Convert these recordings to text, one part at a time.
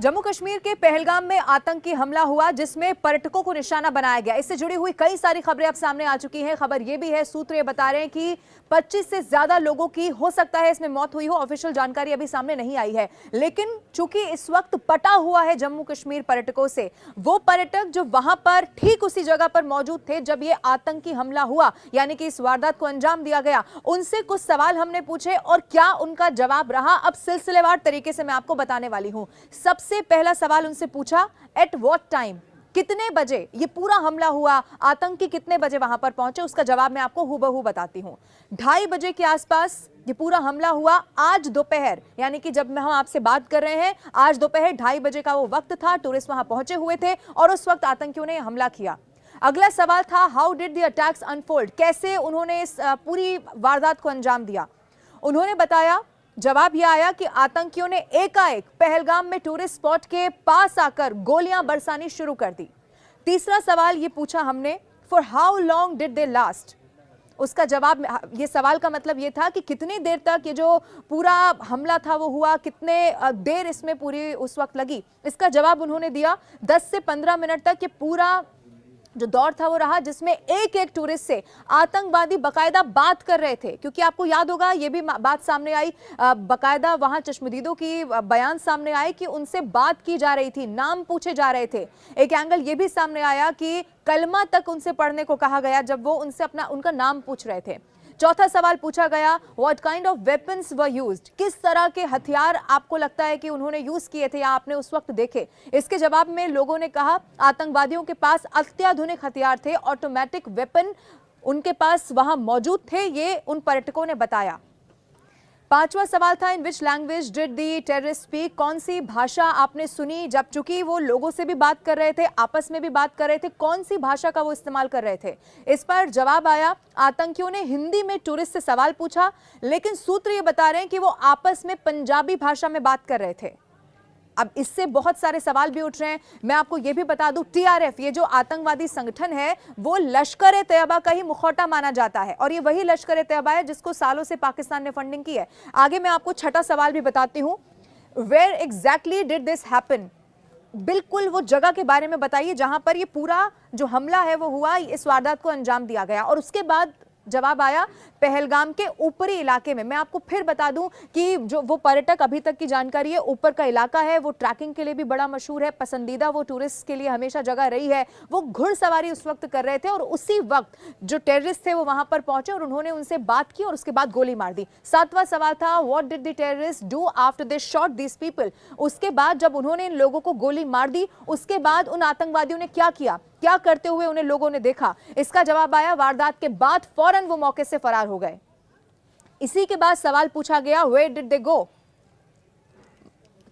जम्मू कश्मीर के पहलगाम में आतंकी हमला हुआ जिसमें पर्यटकों को निशाना बनाया गया। इससे जुड़ी हुई कई सारी खबरें अब सामने आ चुकी हैं। खबर यह भी है, सूत्र ये बता रहे हैं कि 25 से ज्यादा लोगों की हो सकता है इसमें मौत हुई हो। ऑफिशियल जानकारी अभी सामने नहीं आई है, लेकिन चूंकि इस वक्त पटा हुआ है जम्मू कश्मीर पर्यटकों से, वो पर्यटक जो वहां पर ठीक उसी जगह पर मौजूद थे जब ये आतंकी हमला हुआ, यानी कि इस वारदात को अंजाम दिया गया, उनसे कुछ सवाल हमने पूछे और क्या उनका जवाब रहा, अब सिलसिलेवार तरीके से मैं आपको बताने वाली हूं। सबसे पहला सवाल उनसे पूछा, एट व्हाट टाइम, कितने बजे ये पूरा हमला हुआ, आतंकी कितने बजे वहां पर पहुंचे। उसका जवाब मैं आपको हूबहू बताती हूं। 2:30 बजे के आसपास ये पूरा हमला हुआ। आज दोपहर, यानी कि जब हम आपसे बात कर रहे हैं, आज दोपहर 2:30 बजे का वो वक्त था। टूरिस्ट वहां पहुंचे हुए थे और उस वक्त आतंकियों ने हमला किया। अगला सवाल था, how did the attacks unfold, कैसे उन्होंने इस पूरी वारदात को अंजाम दिया। उन्होंने बताया, जवाब यह आया कि आतंकियों ने एकाएक पहलगाम में टूरिस्ट स्पॉट के पास आकर गोलियां बरसानी शुरू कर दी। तीसरा सवाल यह पूछा हमने, for how long did they last. उसका जवाब, ये सवाल का मतलब यह था कि कितनी देर तक ये जो पूरा हमला था वो हुआ, कितने देर इसमें पूरी उस वक्त लगी। इसका जवाब उन्होंने दिया, 10 से 15 मिनट तक ये पूरा जो दौर था वो रहा, जिसमें एक एक टूरिस्ट से आतंकवादी बकायदा बात कर रहे थे। क्योंकि आपको याद होगा, ये भी बात सामने आई, बकायदा वहां चश्मदीदों की बयान सामने आए कि उनसे बात की जा रही थी, नाम पूछे जा रहे थे। एक एंगल ये भी सामने आया कि कलमा तक उनसे पढ़ने को कहा गया जब वो उनसे उनका नाम पूछ रहे थे। चौथा सवाल पूछा गया, what kind of weapons were used, किस तरह के हथियार आपको लगता है कि उन्होंने यूज किए थे या आपने उस वक्त देखे। इसके जवाब में लोगों ने कहा, आतंकवादियों के पास अत्याधुनिक हथियार थे, ऑटोमेटिक वेपन उनके पास वहां मौजूद थे, ये उन पर्यटकों ने बताया। पांचवा सवाल था, in which language did the terrorist speak, कौन सी भाषा आपने सुनी जब, चूंकि वो लोगों से भी बात कर रहे थे, आपस में भी बात कर रहे थे, कौन सी भाषा का वो इस्तेमाल कर रहे थे। इस पर जवाब आया, आतंकियों ने हिंदी में टूरिस्ट से सवाल पूछा, लेकिन सूत्र ये बता रहे हैं कि वो आपस में पंजाबी भाषा में बात कर रहे थे। अब इससे बहुत सारे सवाल भी उठ रहे हैं। मैं आपको यह भी बता दूं, टीआरएफ, ये जो आतंकवादी संगठन है, वो लश्कर ए तैयबा का ही मुखौटा माना जाता है और ये वही लश्कर ए तैयबा है जिसको सालों से पाकिस्तान ने फंडिंग की है। आगे मैं आपको छठा सवाल भी बताती हूं, where exactly did this happen, बिल्कुल वो जगह के बारे में बताइए जहां पर ये पूरा जो हमला है वो हुआ, इस वारदात को अंजाम दिया गया। और उसके बाद जवाब आया, पहलगाम के ऊपरी इलाके में। मैं आपको फिर बता दूं कि जो वो पर्यटक, अभी तक की जानकारी है, ऊपर का इलाका है, वो ट्रैकिंग के लिए भी बड़ा मशहूर है, पसंदीदा वो टूरिस्ट के लिए हमेशा जगह रही है। वो घुड़सवारी उस वक्त कर रहे थे और उसी वक्त जो टेररिस्ट थे वो वहां पर पहुंचे और उन्होंने उनसे बात की और उसके बाद गोली मार दी। सातवां सवाल था, what did the terrorist do after they shot these people, उसके बाद जब उन्होंने इन लोगों को गोली मार दी, उसके बाद उन आतंकवादियों ने क्या किया, क्या करते हुए उन्हें लोगों ने देखा। इसका जवाब आया, वारदात के बाद फौरन वो मौके से फरार हो गए। इसी के बाद सवाल पूछा गया, वेयर डिड दे गो,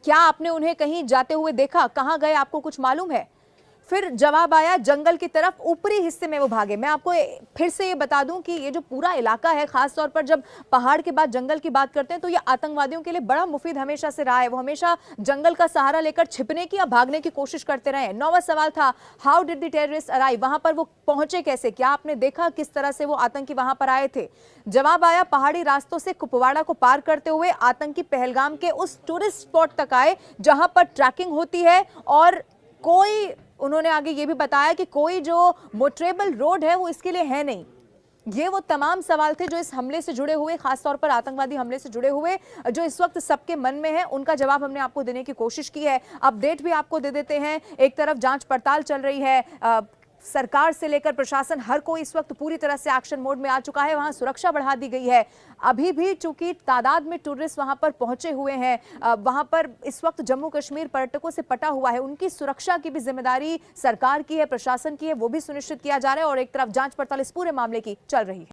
क्या आपने उन्हें कहीं जाते हुए देखा, कहां गए, आपको कुछ मालूम है। फिर जवाब आया, जंगल की तरफ ऊपरी हिस्से में वो भागे। मैं आपको फिर से ये बता दूं कि ये जो पूरा इलाका है, खासतौर पर जब पहाड़ के बाद जंगल की बात करते हैं, तो ये आतंकवादियों के लिए बड़ा मुफीद हमेशा से रहा है। वो हमेशा जंगल का सहारा लेकर छिपने की या भागने की कोशिश करते रहे। 9वां सवाल था, how did the terrorist arrive, वहां पर वो पहुंचे कैसे, क्या आपने देखा किस तरह से वो आतंकी वहां पर आए थे। जवाब आया, पहाड़ी रास्तों से कुपवाड़ा को पार करते हुए आतंकी पहलगाम के उस टूरिस्ट स्पॉट तक आए जहां पर ट्रैकिंग होती है और कोई, उन्होंने आगे ये भी बताया कि कोई जो मोटरेबल रोड है वो इसके लिए है नहीं। ये वो तमाम सवाल थे जो इस हमले से जुड़े हुए, खासतौर पर आतंकवादी हमले से जुड़े हुए, जो इस वक्त सबके मन में है, उनका जवाब हमने आपको देने की कोशिश की है। अपडेट भी आपको दे देते हैं। एक तरफ जांच पड़ताल चल रही है, सरकार से लेकर प्रशासन, हर कोई इस वक्त पूरी तरह से एक्शन मोड में आ चुका है। वहां सुरक्षा बढ़ा दी गई है। अभी भी चूंकि तादाद में टूरिस्ट वहां पर पहुंचे हुए हैं, वहां पर इस वक्त जम्मू कश्मीर पर्यटकों से पटा हुआ है, उनकी सुरक्षा की भी जिम्मेदारी सरकार की है, प्रशासन की है, वो भी सुनिश्चित किया जा रहा है और एक तरफ जांच पड़ताल इस पूरे मामले की चल रही है।